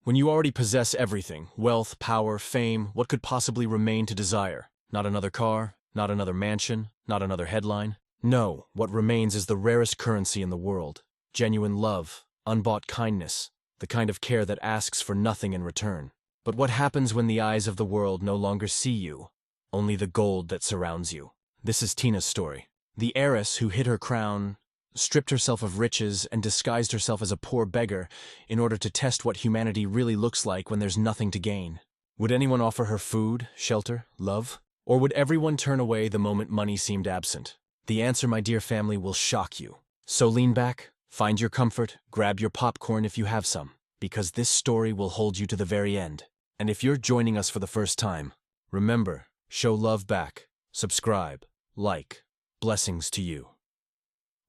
When you already possess everything, wealth, power, fame, what could possibly remain to desire? Not another car, not another mansion, not another headline. No, what remains is the rarest currency in the world. Genuine love, unbought kindness, the kind of care that asks for nothing in return. But what happens when the eyes of the world no longer see you? Only the gold that surrounds you. This is Tina's story. The heiress who hid her crown, stripped herself of riches, and disguised herself as a poor beggar in order to test what humanity really looks like when there's nothing to gain. Would anyone offer her food, shelter, love? Or would everyone turn away the moment money seemed absent? The answer, my dear family, will shock you. So lean back, find your comfort, grab your popcorn if you have some, because this story will hold you to the very end. And if you're joining us for the first time, remember, show love back, subscribe, like. Blessings to you.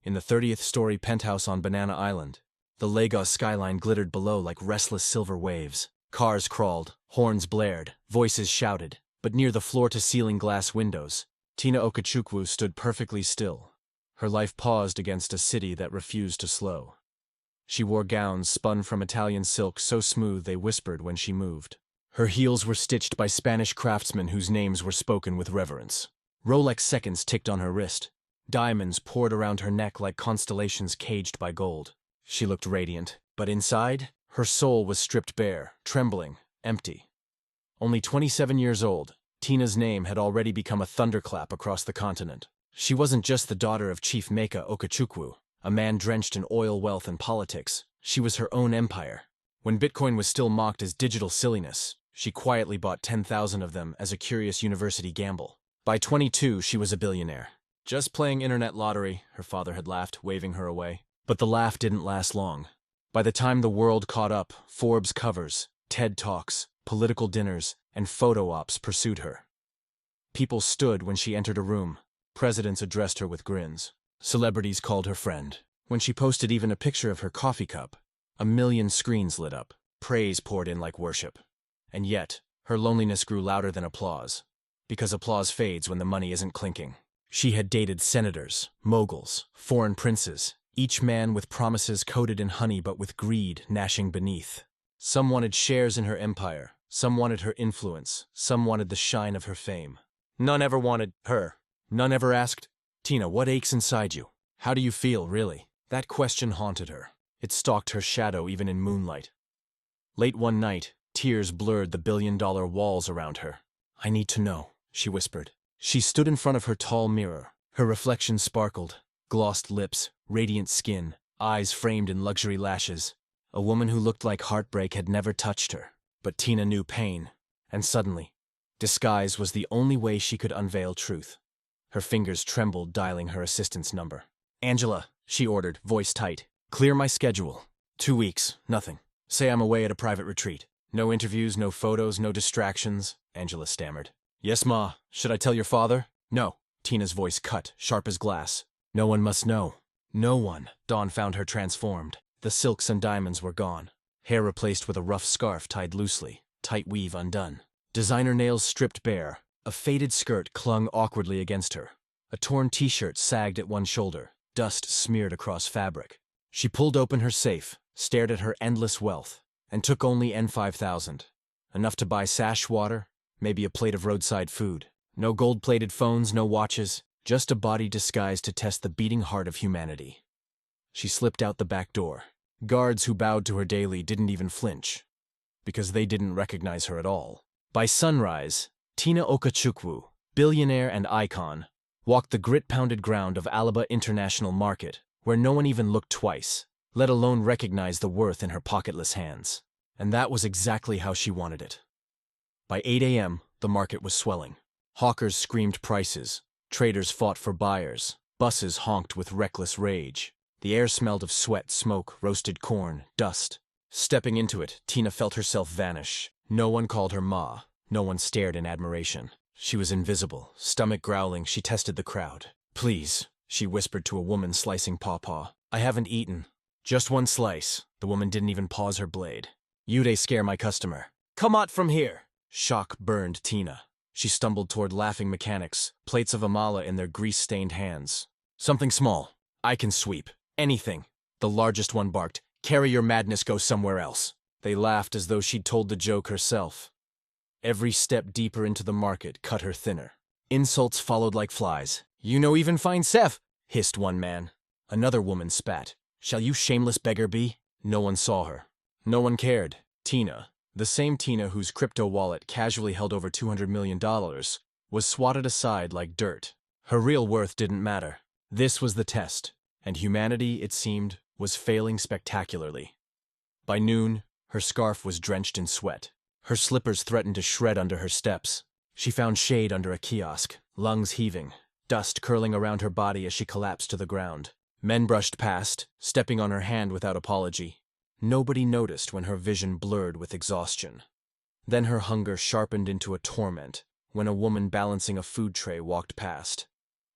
In the 30th story penthouse on Banana Island, the Lagos skyline glittered below like restless silver waves. Cars crawled, horns blared, voices shouted, but near the floor-to-ceiling glass windows, Tina Okechukwu stood perfectly still. Her life paused against a city that refused to slow. She wore gowns spun from Italian silk so smooth they whispered when she moved. Her heels were stitched by Spanish craftsmen whose names were spoken with reverence. Rolex seconds ticked on her wrist. Diamonds poured around her neck like constellations caged by gold. She looked radiant, but inside, her soul was stripped bare, trembling, empty. Only 27 years old, Tina's name had already become a thunderclap across the continent. She wasn't just the daughter of Chief Meka Okechukwu, a man drenched in oil wealth and politics. She was her own empire. When Bitcoin was still mocked as digital silliness, she quietly bought 10,000 of them as a curious university gamble. By 22, she was a billionaire. Just playing internet lottery, her father had laughed, waving her away. But the laugh didn't last long. By the time the world caught up, Forbes covers, TED Talks, political dinners, and photo ops pursued her. People stood when she entered a room. Presidents addressed her with grins. Celebrities called her friend. When she posted even a picture of her coffee cup, a million screens lit up. Praise poured in like worship. And yet, her loneliness grew louder than applause. Because applause fades when the money isn't clinking. She had dated senators, moguls, foreign princes, each man with promises coated in honey but with greed gnashing beneath. Some wanted shares in her empire, some wanted her influence, some wanted the shine of her fame. None ever wanted her. None ever asked, Tina, what aches inside you? How do you feel, really? That question haunted her. It stalked her shadow even in moonlight. Late one night, tears blurred the billion-dollar walls around her. I need to know, she whispered. She stood in front of her tall mirror. Her reflection sparkled. Glossed lips, radiant skin, eyes framed in luxury lashes. A woman who looked like heartbreak had never touched her. But Tina knew pain. And suddenly, disguise was the only way she could unveil truth. Her fingers trembled, dialing her assistant's number. Angela, she ordered, voice tight. Clear my schedule. 2 weeks, nothing. Say I'm away at a private retreat. No interviews, no photos, no distractions, Angela stammered. Yes, Ma. Should I tell your father? No. Tina's voice cut, sharp as glass. No one must know. No one. Dawn found her transformed. The silks and diamonds were gone. Hair replaced with a rough scarf tied loosely, tight weave undone. Designer nails stripped bare. A faded skirt clung awkwardly against her. A torn t-shirt sagged at one shoulder, dust smeared across fabric. She pulled open her safe, stared at her endless wealth, and took only N5,000. Enough to buy sash water, maybe a plate of roadside food. No gold-plated phones, no watches, just a body disguised to test the beating heart of humanity. She slipped out the back door. Guards who bowed to her daily didn't even flinch, because they didn't recognize her at all. By sunrise, Tina Okechukwu, billionaire and icon, walked the grit-pounded ground of Alaba International Market, where no one even looked twice, let alone recognize the worth in her pocketless hands. And that was exactly how she wanted it. By 8 a.m., the market was swelling. Hawkers screamed prices. Traders fought for buyers. Buses honked with reckless rage. The air smelled of sweat, smoke, roasted corn, dust. Stepping into it, Tina felt herself vanish. No one called her Ma. No one stared in admiration. She was invisible. Stomach growling, she tested the crowd. Please, she whispered to a woman slicing pawpaw. I haven't eaten. Just one slice. The woman didn't even pause her blade. You'd scare my customer. Come out from here. Shock burned Tina. She stumbled toward laughing mechanics, plates of amala in their grease-stained hands. Something small. I can sweep. Anything. The largest one barked, carry your madness, go somewhere else. They laughed as though she'd told the joke herself. Every step deeper into the market cut her thinner. Insults followed like flies. "You no even find Seth," hissed one man. Another woman spat. "Shall you shameless beggar be?" No one saw her. No one cared. Tina, the same Tina whose crypto wallet casually held over $200 million, was swatted aside like dirt. Her real worth didn't matter. This was the test, and humanity, it seemed, was failing spectacularly. By noon, her scarf was drenched in sweat. Her slippers threatened to shred under her steps. She found shade under a kiosk, lungs heaving, dust curling around her body as she collapsed to the ground. Men brushed past, stepping on her hand without apology. Nobody noticed when her vision blurred with exhaustion. Then her hunger sharpened into a torment when a woman balancing a food tray walked past,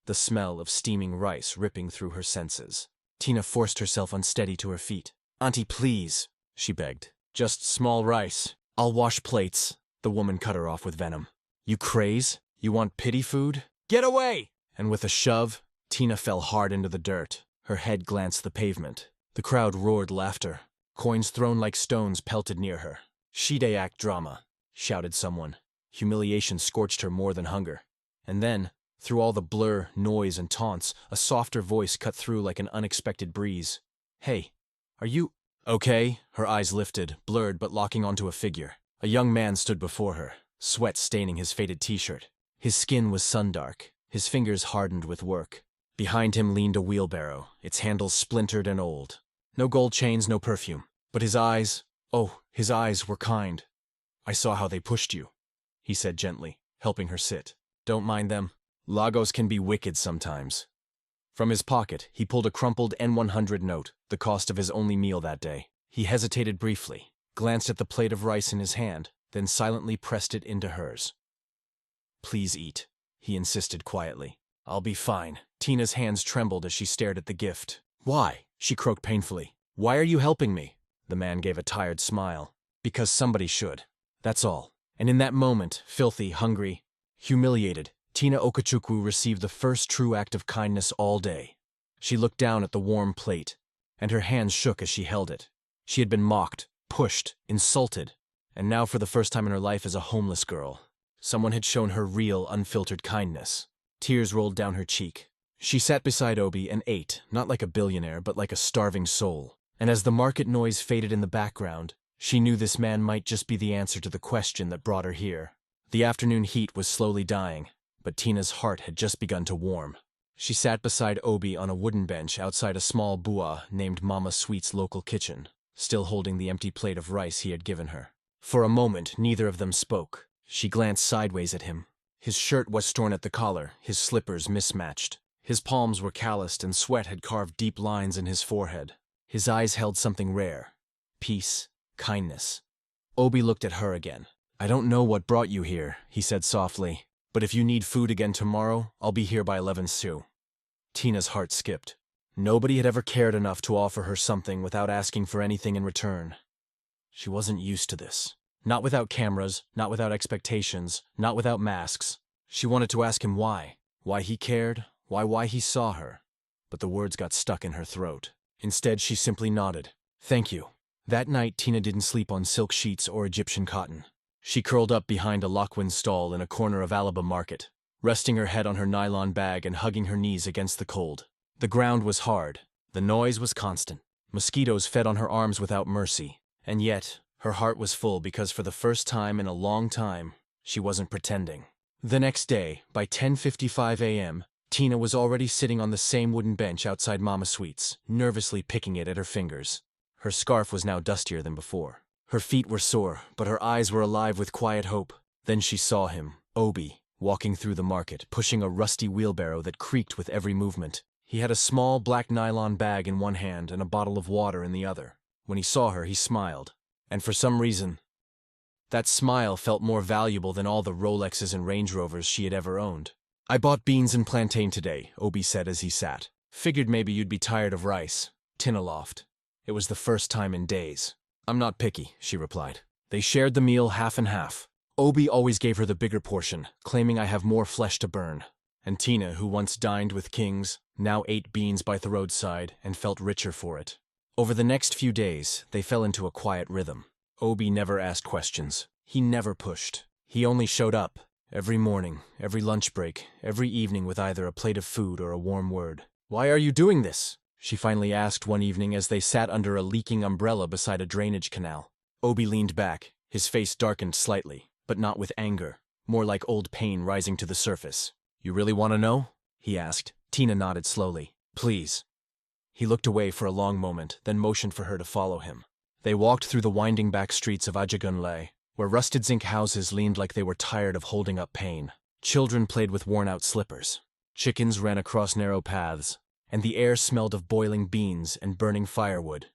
the smell of steaming rice ripping through her senses. Tina forced herself unsteady to her feet. "Auntie, please," she begged. "Just small rice. I'll wash plates." The woman cut her off with venom. "You craze? You want pity food? Get away!" And with a shove, Tina fell hard into the dirt. Her head glanced the pavement. The crowd roared laughter. Coins thrown like stones pelted near her. "Shide act drama," shouted someone. Humiliation scorched her more than hunger. And then, through all the blur, noise, and taunts, a softer voice cut through like an unexpected breeze. "Hey, are you okay?" Her eyes lifted, blurred but locking onto a figure. A young man stood before her, sweat staining his faded t-shirt. His skin was sun-dark, his fingers hardened with work. Behind him leaned a wheelbarrow, its handles splintered and old. No gold chains, no perfume. But his eyes, oh, his eyes were kind. "I saw how they pushed you," he said gently, helping her sit. "Don't mind them. Lagos can be wicked sometimes." From his pocket, he pulled a crumpled N100 note, the cost of his only meal that day. He hesitated briefly, glanced at the plate of rice in his hand, then silently pressed it into hers. "Please eat," he insisted quietly. "I'll be fine." Tina's hands trembled as she stared at the gift. "Why?" she croaked painfully. "Why are you helping me?" The man gave a tired smile. "Because somebody should. That's all." And in that moment, filthy, hungry, humiliated, Tina Okachukwu received the first true act of kindness all day. She looked down at the warm plate, and her hands shook as she held it. She had been mocked, pushed, insulted, and now for the first time in her life as a homeless girl, someone had shown her real, unfiltered kindness. Tears rolled down her cheek. She sat beside Obi and ate, not like a billionaire, but like a starving soul. And as the market noise faded in the background, she knew this man might just be the answer to the question that brought her here. The afternoon heat was slowly dying, but Tina's heart had just begun to warm. She sat beside Obi on a wooden bench outside a small bua named Mama Sweet's local kitchen, still holding the empty plate of rice he had given her. For a moment, neither of them spoke. She glanced sideways at him. His shirt was torn at the collar, his slippers mismatched. His palms were calloused and sweat had carved deep lines in his forehead. His eyes held something rare. Peace, kindness. Obi looked at her again. "I don't know what brought you here," he said softly, "but if you need food again tomorrow, I'll be here by 11 Sue." Tina's heart skipped. Nobody had ever cared enough to offer her something without asking for anything in return. She wasn't used to this. Not without cameras, not without expectations, not without masks. She wanted to ask him why he cared, why he saw her. But the words got stuck in her throat. Instead, she simply nodded. "Thank you." That night, Tina didn't sleep on silk sheets or Egyptian cotton. She curled up behind a Loquin stall in a corner of Alaba Market, resting her head on her nylon bag and hugging her knees against the cold. The ground was hard. The noise was constant. Mosquitoes fed on her arms without mercy. And yet, her heart was full because for the first time in a long time, she wasn't pretending. The next day, by 10:55 a.m., Tina was already sitting on the same wooden bench outside Mama Sweet's, nervously picking it at her fingers. Her scarf was now dustier than before. Her feet were sore, but her eyes were alive with quiet hope. Then she saw him, Obi, walking through the market, pushing a rusty wheelbarrow that creaked with every movement. He had a small black nylon bag in one hand and a bottle of water in the other. When he saw her, he smiled. And for some reason, that smile felt more valuable than all the Rolexes and Range Rovers she had ever owned. "I bought beans and plantain today," Obi said as he sat. "Figured maybe you'd be tired of rice." Tina laughed. It was the first time in days. "I'm not picky," she replied. They shared the meal half and half. Obi always gave her the bigger portion, claiming I have more flesh to burn. And Tina, who once dined with kings, now ate beans by the roadside and felt richer for it. Over the next few days, they fell into a quiet rhythm. Obi never asked questions. He never pushed. He only showed up. Every morning, every lunch break, every evening with either a plate of food or a warm word. "Why are you doing this?" she finally asked one evening as they sat under a leaking umbrella beside a drainage canal. Obi leaned back, his face darkened slightly, but not with anger, more like old pain rising to the surface. "You really want to know?" he asked. Tina nodded slowly. "Please." He looked away for a long moment, then motioned for her to follow him. They walked through the winding back streets of Ajagunle, where rusted zinc houses leaned like they were tired of holding up pain. Children played with worn-out slippers. Chickens ran across narrow paths, and the air smelled of boiling beans and burning firewood.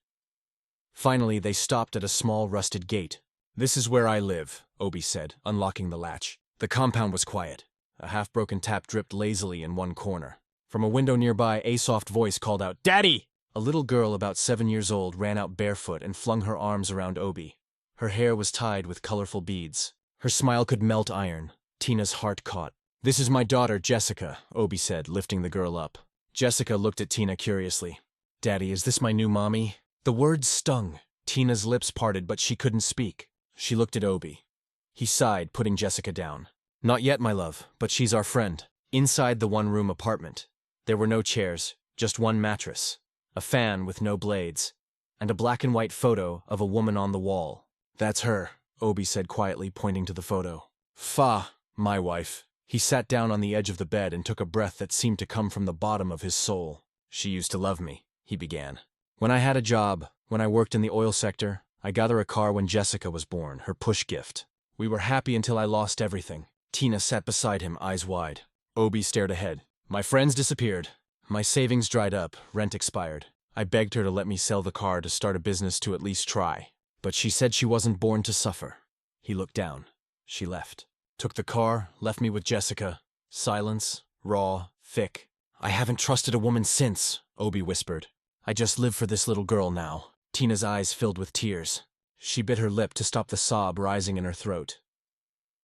Finally, they stopped at a small rusted gate. "This is where I live," Obi said, unlocking the latch. The compound was quiet. A half-broken tap dripped lazily in one corner. From a window nearby, a soft voice called out, "Daddy!" A little girl about 7 years old ran out barefoot and flung her arms around Obi. Her hair was tied with colorful beads. Her smile could melt iron. Tina's heart caught. "This is my daughter, Jessica," Obi said, lifting the girl up. Jessica looked at Tina curiously. "Daddy, is this my new mommy?" The words stung. Tina's lips parted, but she couldn't speak. She looked at Obi. He sighed, putting Jessica down. "Not yet, my love, but she's our friend." Inside the one-room apartment, there were no chairs, just one mattress, a fan with no blades, and a black-and-white photo of a woman on the wall. "That's her," Obi said quietly, pointing to the photo. "Fa, my wife." He sat down on the edge of the bed and took a breath that seemed to come from the bottom of his soul. "She used to love me," he began. "When I had a job, when I worked in the oil sector, I got her a car when Jessica was born, her push gift. We were happy until I lost everything." Tina sat beside him, eyes wide. Obi stared ahead. "My friends disappeared. My savings dried up, rent expired. I begged her to let me sell the car to start a business to at least try. But she said she wasn't born to suffer." He looked down. She left. "Took the car, left me with Jessica. Silence, raw, thick. I haven't trusted a woman since," Obi whispered. "I just live for this little girl now." Tina's eyes filled with tears. She bit her lip to stop the sob rising in her throat.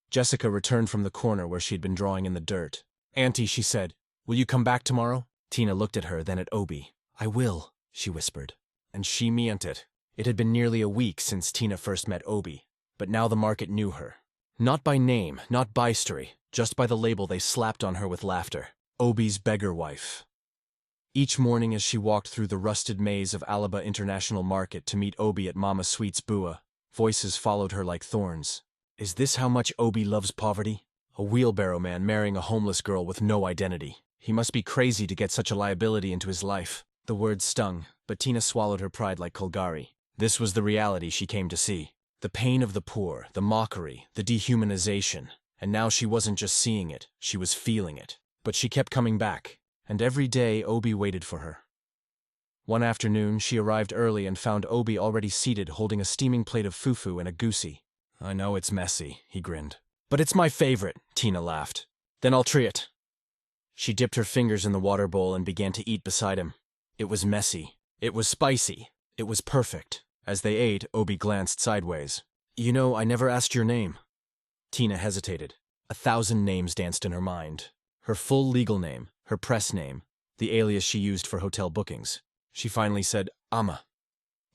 Jessica returned from the corner where she had been drawing in the dirt. "Auntie," she said, "will you come back tomorrow?" Tina looked at her, then at Obi. "I will," she whispered. And she meant it. It had been nearly a week since Tina first met Obi, but now the market knew her. Not by name, not by story, just by the label they slapped on her with laughter. Obi's beggar wife. Each morning as she walked through the rusted maze of Alaba International Market to meet Obi at Mama Sweet's Bua, voices followed her like thorns. Is this how much Obi loves poverty? A wheelbarrow man marrying a homeless girl with no identity. He must be crazy to get such a liability into his life. The words stung, but Tina swallowed her pride like Kolgari. This was the reality she came to see. The pain of the poor, the mockery, the dehumanization. And now she wasn't just seeing it, she was feeling it. But she kept coming back, and every day Obi waited for her. One afternoon, she arrived early and found Obi already seated holding a steaming plate of fufu and a goosey. "I know it's messy," he grinned. "But it's my favorite," Tina laughed. "Then I'll try it." She dipped her fingers in the water bowl and began to eat beside him. It was messy. It was spicy. It was perfect. As they ate, Obi glanced sideways. "You know, I never asked your name." Tina hesitated. 1,000 names danced in her mind. Her full legal name, her press name, the alias she used for hotel bookings. She finally said, "Amma."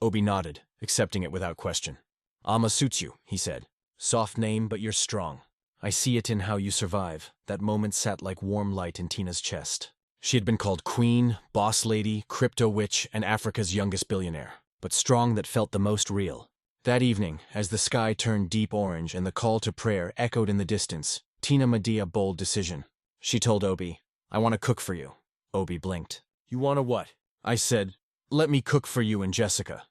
Obi nodded, accepting it without question. "Amma suits you," he said. "Soft name, but you're strong. I see it in how you survive." That moment sat like warm light in Tina's chest. She had been called queen, boss lady, crypto witch, and Africa's youngest billionaire, but strong that felt the most real. That evening, as the sky turned deep orange and the call to prayer echoed in the distance, Tina made a bold decision. She told Obi, "I want to cook for you." Obi blinked. "You want to what?" I said, "Let me cook for you and Jessica."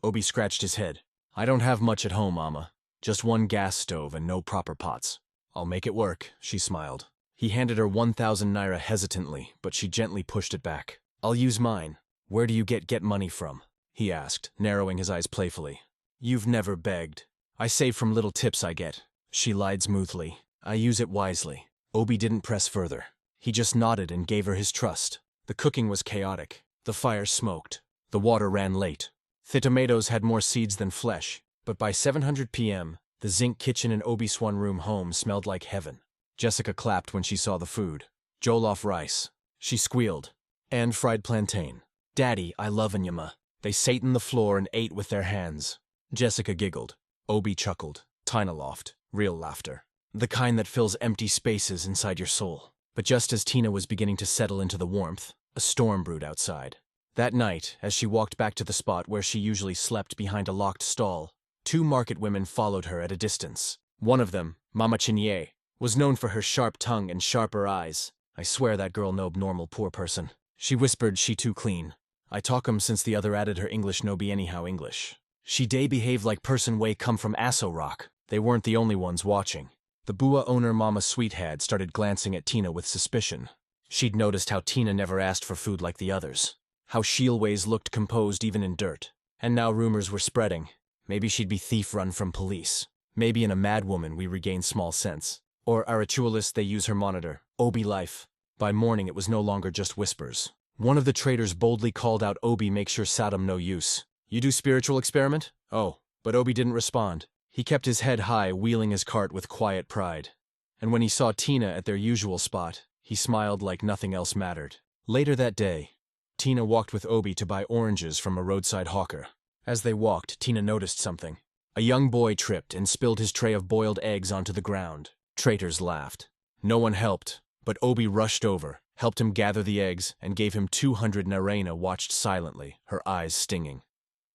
Obi scratched his head. "I don't have much at home, Amma. Just one gas stove and no proper pots." "I'll make it work," she smiled. He handed her 1,000 naira hesitantly, but she gently pushed it back. "I'll use mine." "Where do you get money from?" he asked, narrowing his eyes playfully. "You've never begged." "I save from little tips I get." She lied smoothly. "I use it wisely." Obi didn't press further. He just nodded and gave her his trust. The cooking was chaotic. The fire smoked. The water ran late. The tomatoes had more seeds than flesh, but by 700 p.m., the zinc kitchen in Obi's one-room home smelled like heaven. Jessica clapped when she saw the food. Jollof rice. She squealed. And fried plantain. "Daddy, I love Anyama." They sat on the floor and ate with their hands. Jessica giggled. Obi chuckled. Tina laughed. Real laughter. The kind that fills empty spaces inside your soul. But just as Tina was beginning to settle into the warmth, a storm brewed outside. That night, as she walked back to the spot where she usually slept behind a locked stall, two market women followed her at a distance. One of them, Mama Chinye, was known for her sharp tongue and sharper eyes. I swear that girl no normal poor person. She whispered she too clean. I talk 'em since the other added her English no be anyhow English. She day behave like person way come from Asso Rock. They weren't the only ones watching. The Bua owner Mama Sweethead started glancing at Tina with suspicion. She'd noticed how Tina never asked for food like the others. How she always looked composed even in dirt. And now rumors were spreading. Maybe she'd be thief run from police. Maybe in a mad woman we regain small sense. Or a ritualist they use her monitor, Obi Life. By morning it was no longer just whispers. One of the traders boldly called out Obi make sure Saddam no use. You do spiritual experiment? Oh, but Obi didn't respond. He kept his head high, wheeling his cart with quiet pride. And when he saw Tina at their usual spot, he smiled like nothing else mattered. Later that day, Tina walked with Obi to buy oranges from a roadside hawker. As they walked, Tina noticed something. A young boy tripped and spilled his tray of boiled eggs onto the ground. Traders laughed. No one helped, but Obi rushed over, helped him gather the eggs, and gave him 200 narena. Watched silently, her eyes stinging.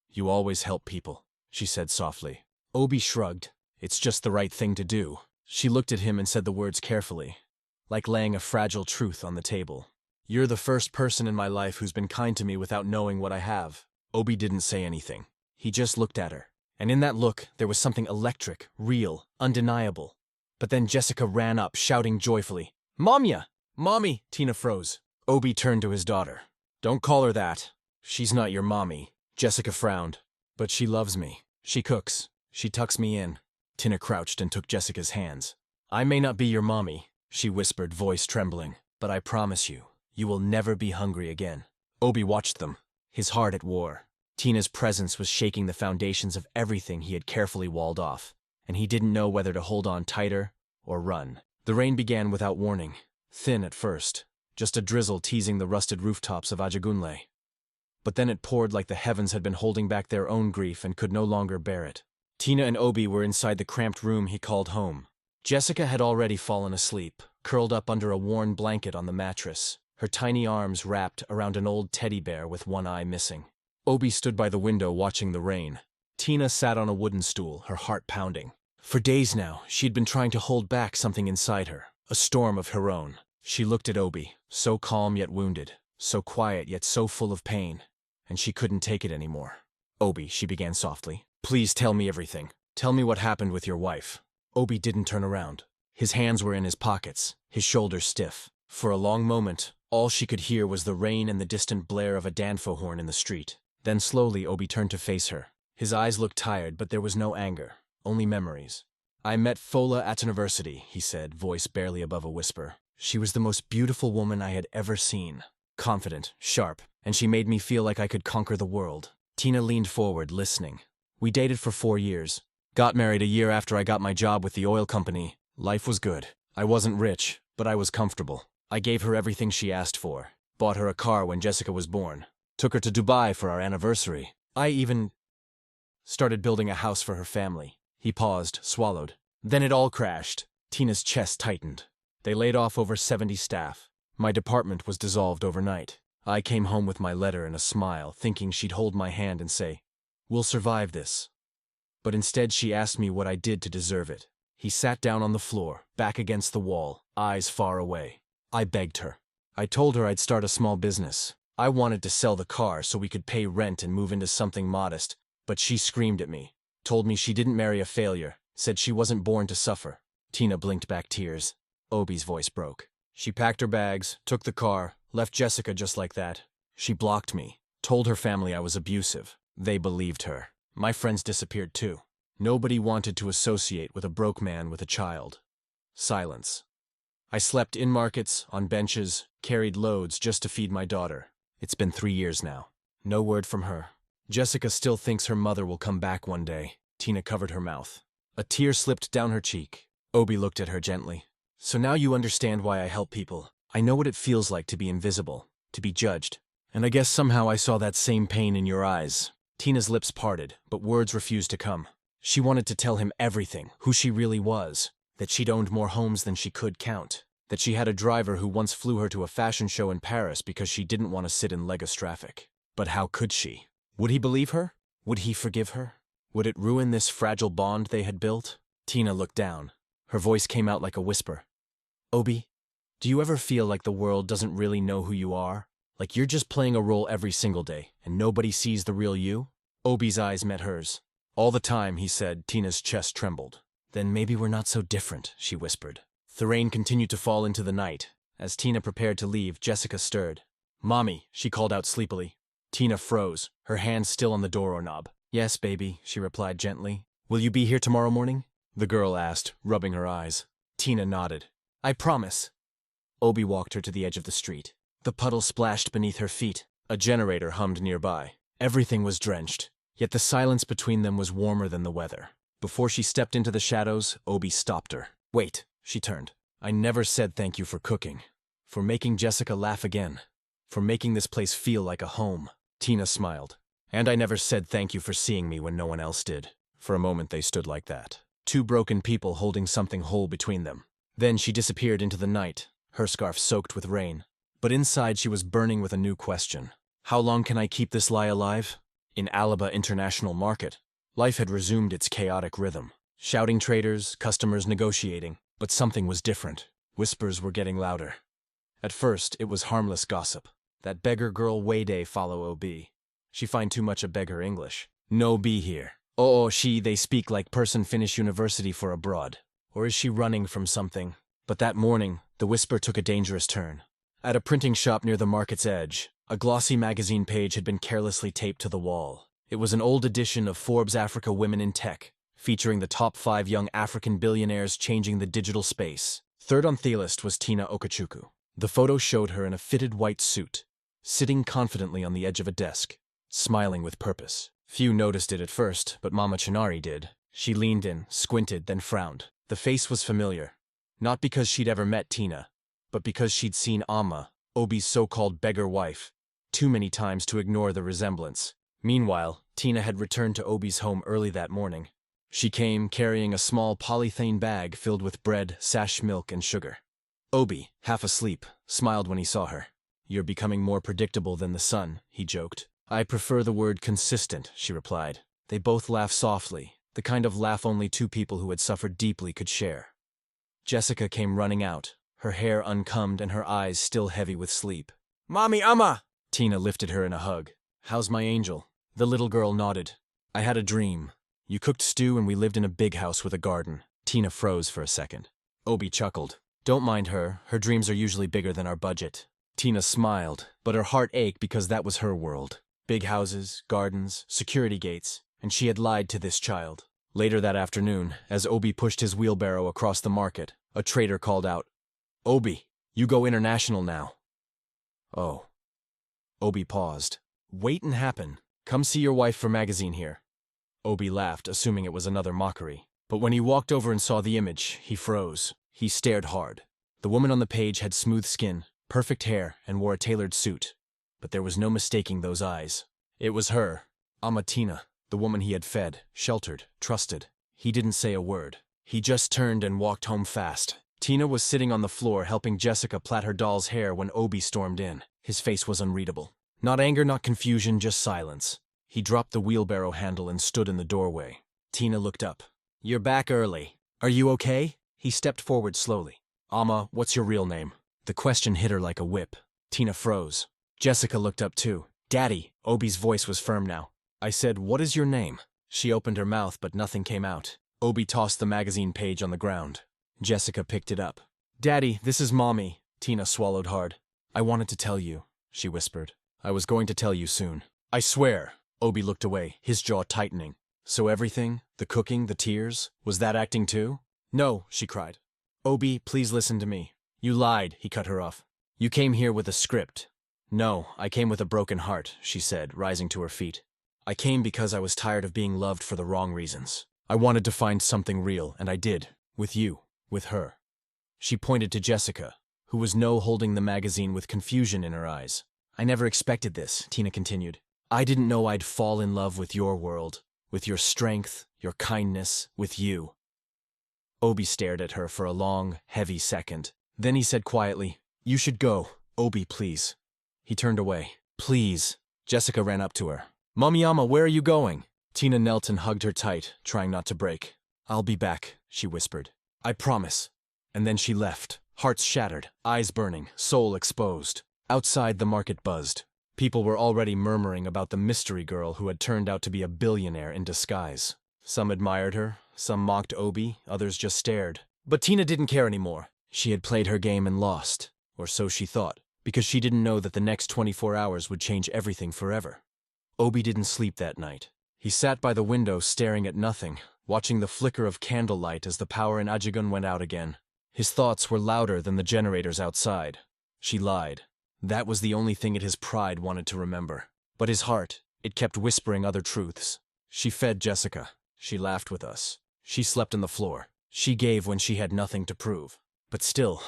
You always help people, she said softly. Obi shrugged. It's just the right thing to do. She looked at him and said the words carefully, like laying a fragile truth on the table. You're the first person in my life who's been kind to me without knowing what I have. Obi didn't say anything. He just looked at her. And in that look, there was something electric, real, undeniable. But then Jessica ran up, shouting joyfully, Momya! Mommy! Tina froze. Obi turned to his daughter. Don't call her that. She's not your mommy. Jessica frowned. But she loves me. She cooks. She tucks me in. Tina crouched and took Jessica's hands. I may not be your mommy, she whispered, voice trembling, but I promise you, you will never be hungry again. Obi watched them, his heart at war. Tina's presence was shaking the foundations of everything he had carefully walled off, and he didn't know whether to hold on tighter or run. The rain began without warning, thin at first, just a drizzle teasing the rusted rooftops of Ajagunle. But then it poured like the heavens had been holding back their own grief and could no longer bear it. Tina and Obi were inside the cramped room he called home. Jessica had already fallen asleep, curled up under a worn blanket on the mattress, her tiny arms wrapped around an old teddy bear with one eye missing. Obi stood by the window watching the rain. Tina sat on a wooden stool, her heart pounding. For days now, she'd been trying to hold back something inside her, a storm of her own. She looked at Obi, so calm yet wounded, so quiet yet so full of pain, and she couldn't take it anymore. Obi, she began softly, please tell me everything. Tell me what happened with your wife. Obi didn't turn around. His hands were in his pockets, his shoulders stiff. For a long moment, all she could hear was the rain and the distant blare of a danfo horn in the street. Then slowly Obi turned to face her. His eyes looked tired, but there was no anger, only memories. I met Fola at university, he said, voice barely above a whisper. She was the most beautiful woman I had ever seen. Confident, sharp, and she made me feel like I could conquer the world. Tina leaned forward, listening. We dated for 4 years. Got married a year after I got my job with the oil company. Life was good. I wasn't rich, but I was comfortable. I gave her everything she asked for. Bought her a car when Jessica was born. Took her to Dubai for our anniversary. I even started building a house for her family. He paused, swallowed. Then it all crashed. Tina's chest tightened. They laid off over 70 staff. My department was dissolved overnight. I came home with my letter and a smile, thinking she'd hold my hand and say, we'll survive this. But instead she asked me what I did to deserve it. He sat down on the floor, back against the wall, eyes far away. I begged her. I told her I'd start a small business. I wanted to sell the car so we could pay rent and move into something modest, but she screamed at me, told me she didn't marry a failure, said she wasn't born to suffer. Tina blinked back tears. Obi's voice broke. She packed her bags, took the car, left Jessica just like that. She blocked me, told her family I was abusive. They believed her. My friends disappeared too. Nobody wanted to associate with a broke man with a child. Silence. I slept in markets, on benches, carried loads just to feed my daughter. It's been 3 years now. No word from her. Jessica still thinks her mother will come back one day. Tina covered her mouth. A tear slipped down her cheek. Obi looked at her gently. So now you understand why I help people. I know what it feels like to be invisible, to be judged. And I guess somehow I saw that same pain in your eyes. Tina's lips parted, but words refused to come. She wanted to tell him everything, who she really was, that she'd owned more homes than she could count, that she had a driver who once flew her to a fashion show in Paris because she didn't want to sit in Lagos traffic. But how could she? Would he believe her? Would he forgive her? Would it ruin this fragile bond they had built? Tina looked down. Her voice came out like a whisper. Obi, do you ever feel like the world doesn't really know who you are? Like you're just playing a role every single day, and nobody sees the real you? Obi's eyes met hers. All the time, he said. Tina's chest trembled. Then maybe we're not so different, she whispered. The rain continued to fall into the night. As Tina prepared to leave, Jessica stirred. Mommy, she called out sleepily. Tina froze, her hand still on the doorknob. Yes, baby, she replied gently. Will you be here tomorrow morning? The girl asked, rubbing her eyes. Tina nodded. I promise. Obi walked her to the edge of the street. The puddle splashed beneath her feet. A generator hummed nearby. Everything was drenched, yet the silence between them was warmer than the weather. Before she stepped into the shadows, Obi stopped her. Wait, she turned. I never said thank you for cooking, for making Jessica laugh again, for making this place feel like a home. Tina smiled. And I never said thank you for seeing me when no one else did. For a moment they stood like that, two broken people holding something whole between them. Then she disappeared into the night, her scarf soaked with rain. But inside she was burning with a new question. How long can I keep this lie alive? In Alaba International Market, life had resumed its chaotic rhythm. Shouting traders, customers negotiating. But something was different. Whispers were getting louder. At first, it was harmless gossip. That beggar girl Wayday follow OB. She find too much a beggar English. No be here. Oh, they speak like person finish university for abroad. Or is she running from something? But that morning, the whisper took a dangerous turn. At a printing shop near the market's edge, a glossy magazine page had been carelessly taped to the wall. It was an old edition of Forbes Africa Women in Tech, featuring the top 5 young African billionaires changing the digital space. Third on the list was Tina Okachukwu. The photo showed her in a fitted white suit, sitting confidently on the edge of a desk, smiling with purpose. Few noticed it at first, but Mama Chinari did. She leaned in, squinted, then frowned. The face was familiar. Not because she'd ever met Tina, but because she'd seen Amma, Obi's so-called beggar wife, too many times to ignore the resemblance. Meanwhile, Tina had returned to Obi's home early that morning. She came carrying a small polythene bag filled with bread, sash milk, and sugar. Obi, half asleep, smiled when he saw her. You're becoming more predictable than the sun, he joked. I prefer the word consistent, she replied. They both laughed softly, the kind of laugh only two people who had suffered deeply could share. Jessica came running out, her hair uncombed and her eyes still heavy with sleep. Mommy, Amma! Tina lifted her in a hug. How's my angel? The little girl nodded. I had a dream. You cooked stew and we lived in a big house with a garden. Tina froze for a second. Obi chuckled. Don't mind her. Her dreams are usually bigger than our budget. Tina smiled, but her heart ached because that was her world. Big houses, gardens, security gates, and she had lied to this child. Later that afternoon, as Obi pushed his wheelbarrow across the market, a trader called out, Obi, you go international now. Oh. Obi paused. Wait and happen. Come see your wife for magazine here. Obi laughed, assuming it was another mockery. But when he walked over and saw the image, he froze. He stared hard. The woman on the page had smooth skin, perfect hair, and wore a tailored suit. But there was no mistaking those eyes. It was her, Tina, the woman he had fed, sheltered, trusted. He didn't say a word. He just turned and walked home fast. Tina was sitting on the floor helping Jessica plait her doll's hair when Obi stormed in. His face was unreadable. Not anger, not confusion, just silence. He dropped the wheelbarrow handle and stood in the doorway. Tina looked up. You're back early. Are you okay? He stepped forward slowly. Amma, what's your real name? The question hit her like a whip. Tina froze. Jessica looked up too. Daddy, Obi's voice was firm now. I said, what is your name? She opened her mouth, but nothing came out. Obi tossed the magazine page on the ground. Jessica picked it up. Daddy, this is Mommy. Tina swallowed hard. I wanted to tell you, she whispered. I was going to tell you soon. I swear. Obi looked away, his jaw tightening. So everything, the cooking, the tears, was that acting too? No, she cried. Obi, please listen to me. You lied, he cut her off. You came here with a script. No, I came with a broken heart, she said, rising to her feet. I came because I was tired of being loved for the wrong reasons. I wanted to find something real, and I did. With you. With her. She pointed to Jessica, who was holding the magazine with confusion in her eyes. I never expected this, Tina continued. I didn't know I'd fall in love with your world, With your strength, your kindness, with you. Obi stared at her for a long, heavy second. Then he said quietly, "You should go. Obi, please." He turned away. "Please." Jessica ran up to her. "Mommy-ama, where are you going?" Tina knelt and hugged her tight, trying not to break. "I'll be back," she whispered. "I promise." And then she left, hearts shattered, eyes burning, soul exposed. Outside, the market buzzed. People were already murmuring about the mystery girl who had turned out to be a billionaire in disguise. Some admired her, some mocked Obi, others just stared. But Tina didn't care anymore. She had played her game and lost, or so she thought, because she didn't know that the next 24 hours would change everything forever. Obi didn't sleep that night. He sat by the window staring at nothing, watching the flicker of candlelight as the power in Ajigun went out again. His thoughts were louder than the generators outside. She lied. That was the only thing his pride wanted to remember. But his heart, it kept whispering other truths. She fed Jessica. She laughed with us. She slept on the floor. She gave when she had nothing to prove. But still,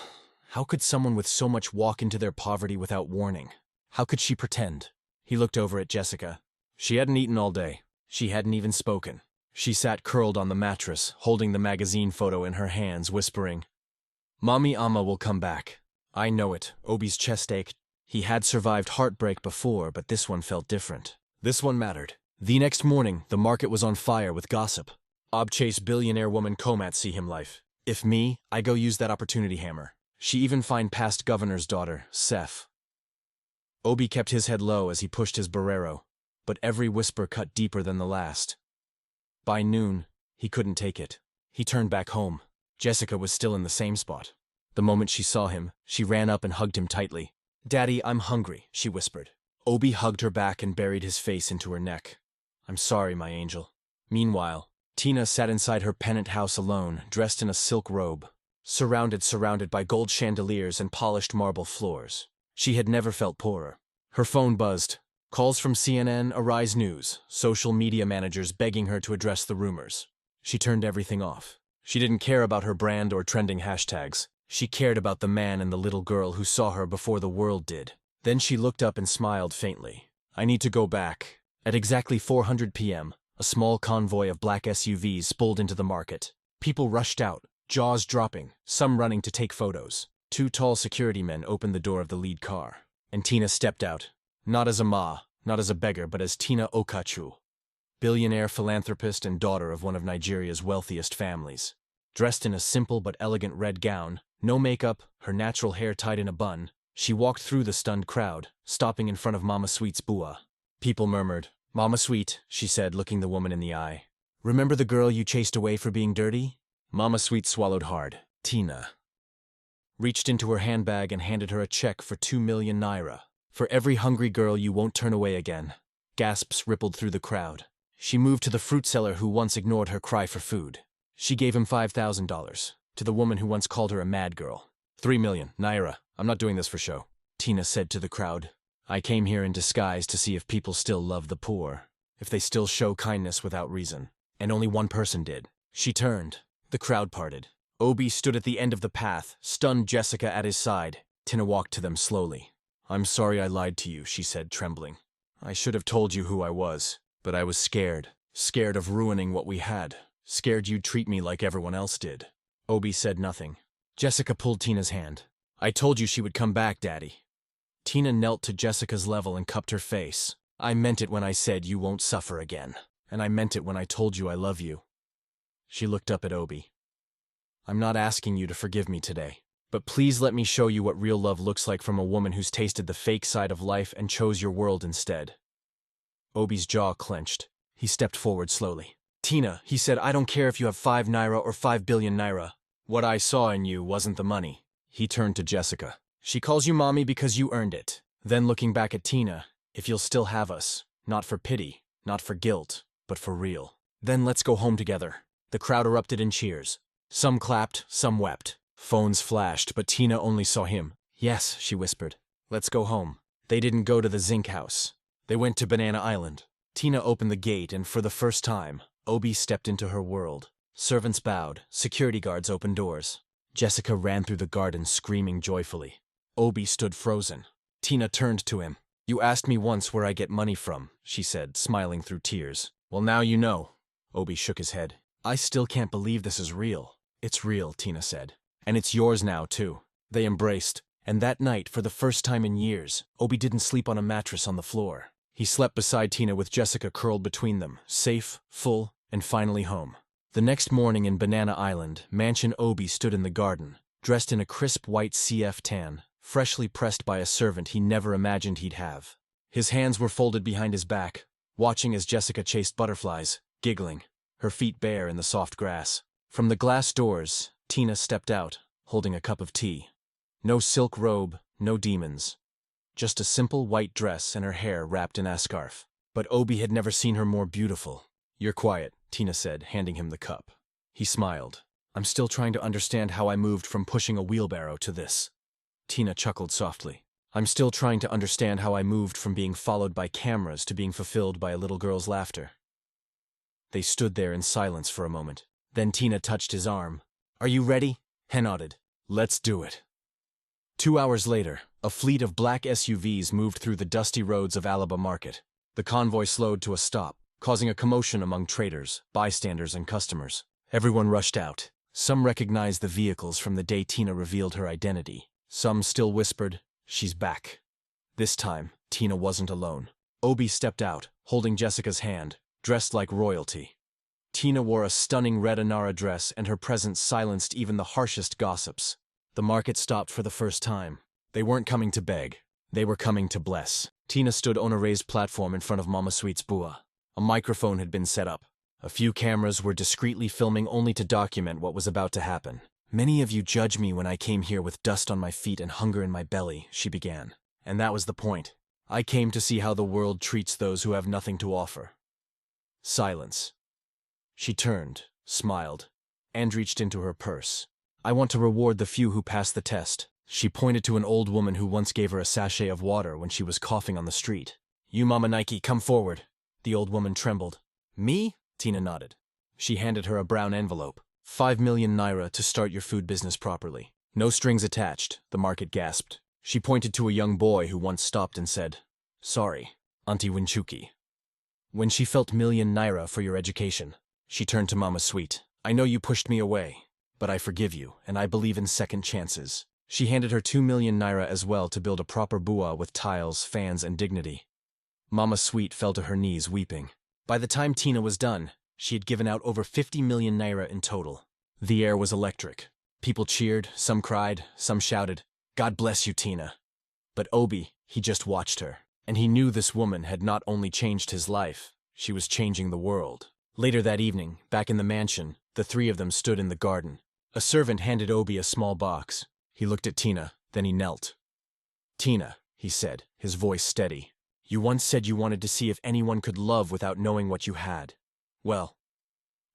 how could someone with so much walk into their poverty without warning? How could she pretend? He looked over at Jessica. She hadn't eaten all day. She hadn't even spoken. She sat curled on the mattress, holding the magazine photo in her hands, whispering, "Mommy-ama will come back." I know it. Obi's chest ached. He had survived heartbreak before, but this one felt different. This one mattered. The next morning, the market was on fire with gossip. Ob chase billionaire woman Komat see him life. If me, I go use that opportunity hammer. She even find past governor's daughter, Seth. Obi kept his head low as he pushed his Barrero, but every whisper cut deeper than the last. By noon, he couldn't take it. He turned back home. Jessica was still in the same spot. The moment she saw him, she ran up and hugged him tightly. "Daddy, I'm hungry," she whispered. Obi hugged her back and buried his face into her neck. "I'm sorry, my angel." Meanwhile, Tina sat inside her pennant house alone, dressed in a silk robe, surrounded by gold chandeliers and polished marble floors. She had never felt poorer. Her phone buzzed. Calls from CNN, Arise News, social media managers begging her to address the rumors. She turned everything off. She didn't care about her brand or trending hashtags. She cared about the man and the little girl who saw her before the world did. Then she looked up and smiled faintly. "I need to go back." At exactly 400 p.m., a small convoy of black SUVs pulled into the market. People rushed out, jaws dropping, some running to take photos. Two tall security men opened the door of the lead car, and Tina stepped out. Not as a ma, not as a beggar, but as Tina Okachu, billionaire philanthropist and daughter of one of Nigeria's wealthiest families. Dressed in a simple but elegant red gown, no makeup, her natural hair tied in a bun, she walked through the stunned crowd, stopping in front of Mama Sweet's bua. People murmured. "Mama Sweet," she said, looking the woman in the eye. "Remember the girl you chased away for being dirty?" Mama Sweet swallowed hard. Tina reached into her handbag and handed her a check for 2 million naira. "For every hungry girl you won't turn away again." Gasps rippled through the crowd. She moved to the fruit seller who once ignored her cry for food. She gave him $5,000. To the woman who once called her a mad girl. 3 million, naira. I'm not doing this for show," Tina said to the crowd. "I came here in disguise to see if people still love the poor, if they still show kindness without reason." And only one person did. She turned. The crowd parted. Obi stood at the end of the path, stunned Jessica at his side. Tina walked to them slowly. "I'm sorry I lied to you," she said, trembling. "I should have told you who I was, but I was scared. Scared of ruining what we had. Scared you'd treat me like everyone else did." Obi said nothing. Jessica pulled Tina's hand. "I told you she would come back, Daddy." Tina knelt to Jessica's level and cupped her face. "I meant it when I said you won't suffer again. And I meant it when I told you I love you." She looked up at Obi. "I'm not asking you to forgive me today, but please let me show you what real love looks like from a woman who's tasted the fake side of life and chose your world instead." Obi's jaw clenched. He stepped forward slowly. "Tina," he said, "I don't care if you have 5 naira or 5 billion naira. What I saw in you wasn't the money." He turned to Jessica. "She calls you mommy because you earned it." Then looking back at Tina, "If you'll still have us, not for pity, not for guilt, but for real, then let's go home together." The crowd erupted in cheers. Some clapped, some wept. Phones flashed, but Tina only saw him. "Yes," she whispered. "Let's go home." They didn't go to the zinc house. They went to Banana Island. Tina opened the gate, and for the first time, Obi stepped into her world. Servants bowed, security guards opened doors. Jessica ran through the garden screaming joyfully. Obi stood frozen. Tina turned to him. "You asked me once where I get money from," she said, smiling through tears. "Well, now you know." Obi shook his head. I still can't believe this is real. It's real, Tina said. And it's yours now, too. They embraced, and that night, for the first time in years, Obi didn't sleep on a mattress on the floor. He slept beside Tina with Jessica curled between them, safe, full, and finally home. The next morning in Banana Island, Mansion Obi stood in the garden, dressed in a crisp white CF tan, freshly pressed by a servant he never imagined he'd have. His hands were folded behind his back, watching as Jessica chased butterflies, giggling, her feet bare in the soft grass. From the glass doors, Tina stepped out, holding a cup of tea. No silk robe, no demons. Just a simple white dress and her hair wrapped in a scarf. But Obi had never seen her more beautiful. You're quiet, Tina said, handing him the cup. He smiled. I'm still trying to understand how I moved from pushing a wheelbarrow to this. Tina chuckled softly. I'm still trying to understand how I moved from being followed by cameras to being fulfilled by a little girl's laughter. They stood there in silence for a moment. Then Tina touched his arm. Are you ready? He nodded. Let's do it. 2 hours later, a fleet of black SUVs moved through the dusty roads of Alaba Market. The convoy slowed to a stop, causing a commotion among traders, bystanders, and customers. Everyone rushed out. Some recognized the vehicles from the day Tina revealed her identity. Some still whispered, she's back. This time, Tina wasn't alone. Obi stepped out, holding Jessica's hand, dressed like royalty. Tina wore a stunning red Anara dress, and her presence silenced even the harshest gossips. The market stopped for the first time. They weren't coming to beg. They were coming to bless. Tina stood on a raised platform in front of Mama Sweet's bua. A microphone had been set up. A few cameras were discreetly filming only to document what was about to happen. Many of you judge me when I came here with dust on my feet and hunger in my belly, she began. And that was the point. I came to see how the world treats those who have nothing to offer. Silence. She turned, smiled, and reached into her purse. I want to reward the few who pass the test. She pointed to an old woman who once gave her a sachet of water when she was coughing on the street. You, Mama Nike, come forward. The old woman trembled. Me? Tina nodded. She handed her a brown envelope. 5 million naira to start your food business properly. No strings attached, the market gasped. She pointed to a young boy who once stopped and said, Sorry, Auntie Winchuki. When she felt million naira for your education, she turned to Mama Sweet. I know you pushed me away, but I forgive you, and I believe in second chances. She handed her 2 million naira as well to build a proper bua with tiles, fans, and dignity. Mama Sweet fell to her knees weeping. By the time Tina was done, she had given out over 50 million naira in total. The air was electric. People cheered, some cried, some shouted, God bless you, Tina. But Obi, he just watched her. And he knew this woman had not only changed his life, she was changing the world. Later that evening, back in the mansion, the three of them stood in the garden. A servant handed Obi a small box. He looked at Tina, then he knelt. Tina, he said, his voice steady. You once said you wanted to see if anyone could love without knowing what you had. Well,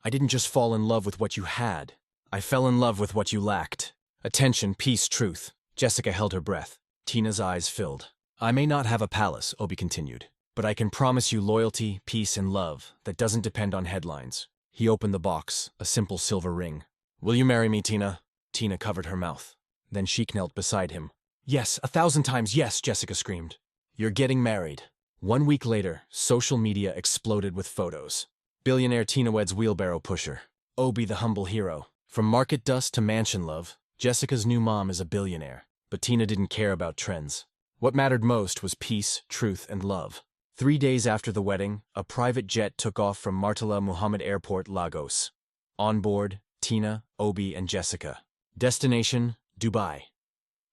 I didn't just fall in love with what you had. I fell in love with what you lacked. Attention, peace, truth. Jessica held her breath. Tina's eyes filled. I may not have a palace, Obi continued, but I can promise you loyalty, peace, and love that doesn't depend on headlines. He opened the box, a simple silver ring. Will you marry me, Tina? Tina covered her mouth. Then she knelt beside him. Yes, 1,000 times yes, Jessica screamed. You're getting married. 1 week later, social media exploded with photos. Billionaire Tina weds wheelbarrow pusher. Obi the humble hero. From market dust to mansion love, Jessica's new mom is a billionaire. But Tina didn't care about trends. What mattered most was peace, truth, and love. 3 days after the wedding, a private jet took off from Murtala Muhammad Airport, Lagos. On board, Tina, Obi, and Jessica. Destination, Dubai.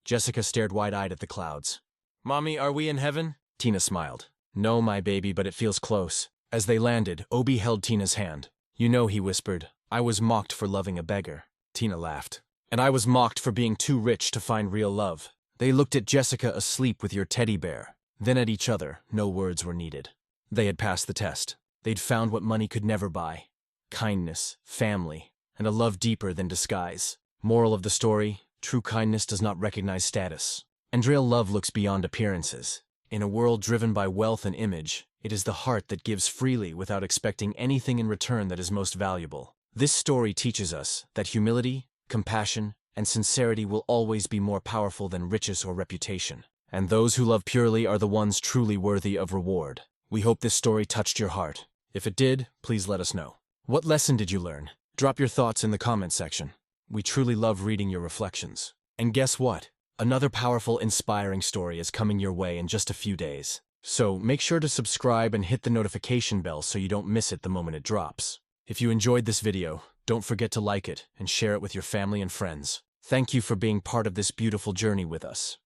Jessica stared wide-eyed at the clouds. Mommy, are we in heaven? Tina smiled. No, my baby, but it feels close. As they landed, Obi held Tina's hand. You know, he whispered, I was mocked for loving a beggar. Tina laughed. And I was mocked for being too rich to find real love. They looked at Jessica asleep with your teddy bear. Then at each other, no words were needed. They had passed the test. They'd found what money could never buy. Kindness, family, and a love deeper than disguise. Moral of the story, true kindness does not recognize status. And real love looks beyond appearances. In a world driven by wealth and image, it is the heart that gives freely without expecting anything in return that is most valuable. This story teaches us that humility, compassion, and sincerity will always be more powerful than riches or reputation. And those who love purely are the ones truly worthy of reward. We hope this story touched your heart. If it did, please let us know. What lesson did you learn? Drop your thoughts in the comment section. We truly love reading your reflections. And guess what? Another powerful, inspiring story is coming your way in just a few days. So make sure to subscribe and hit the notification bell so you don't miss it the moment it drops. If you enjoyed this video, don't forget to like it and share it with your family and friends. Thank you for being part of this beautiful journey with us.